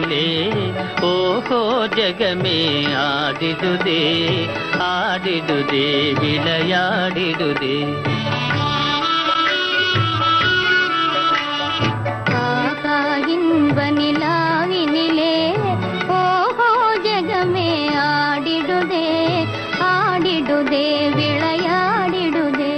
ನಿಲಾವಿನಿಲೇ ಓಹೋ ಜಗಮೇ ಆಡಿದುದೇ ಆಡಿದುದೇ ವಿಳಯಾಡಿದುದೇ இன்ப நிலாவினிலே ஓஹோ ஜகமே ஆடிடுதே ஆடிடுதே விளையாடிடுதே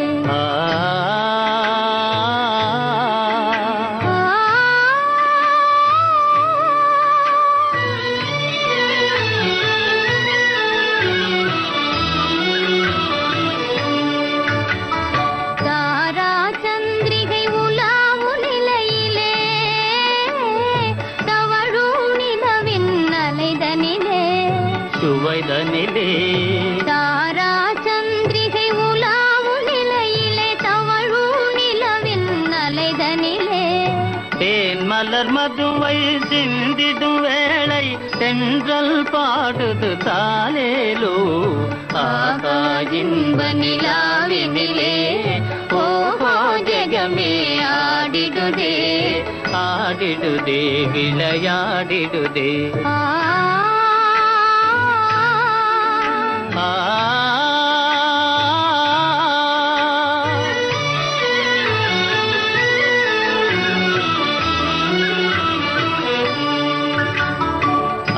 சுவைதனிலே தாரா சந்திரிகை உலாவும் நிலையிலே தவழும் நிலவின் அலைதனிலே தேன் மலர் மதுவை சிந்திடும் வேளை தென்றல் பாடுது தாலேலோ ஆகா இன்ப நிலாவினிலே ஓஹோ ஜகமே ஆடிடுதே ஆடிடுதே விளையாடிடுதே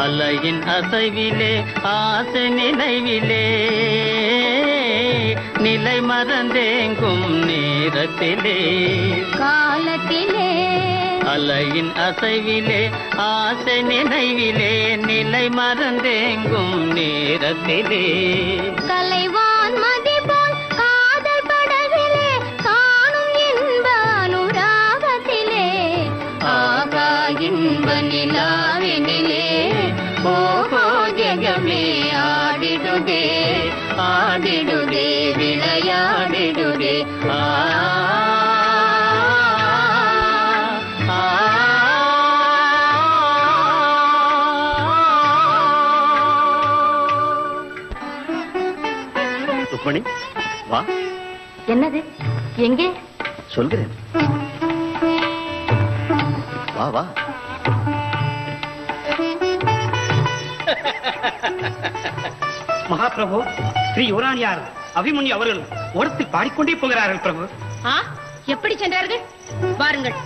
அலையின் அசைவிலே ஆசை நினைவிலே நிலை மறந்தேங்கும் நேரத்திலே காலத்திலே அலையின் அசைவிலே ஆசை நினைவிலே நிலை மறந்தேங்கும் நேரத்திலே கலைவான் மதிபோல் காதல் படவிலே காணும் இன்ப அனுராகத்திலே ஆகா இன்ப நிலாவினிலே ஓஹோ ஜகமே ஆடிடுதே ஆடிடுதே விளையாடிடுதே ருக்மணி வா. என்னது? எங்கே? சொல்கிறேன், வா வா. மகாபிரபு, ஸ்ரீ யுவராணியார் அபிமன்யு அவர்கள் ஓரத்தில் பாடிக்கொண்டே போகிறார்கள் பிரபு. எப்படி சென்றார்கள்? வாருங்கள்.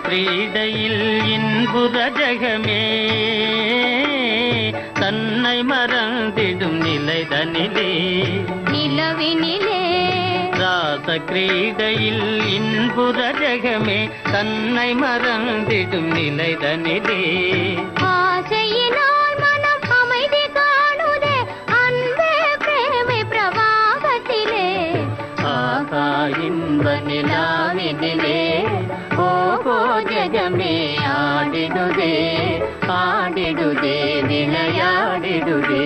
கிரீடையில் இன்புற ஜகமே தன்னை மறந்திடும் நிலைதனிலே நிலவினிலே ராச கிரீடையில் இன்புற ஜகமே தன்னை மறந்திடும் நிலைதனிலே ஆசையினால் மனம் அமைதி காணுதே அன்பே பிரேமை பிரவாகத்திலே ஆகா இன்ப நிலாவினிலே ஓஹோ ஜகமே ஆடிடுதே ஆடிடுதே விளையாடிடுதே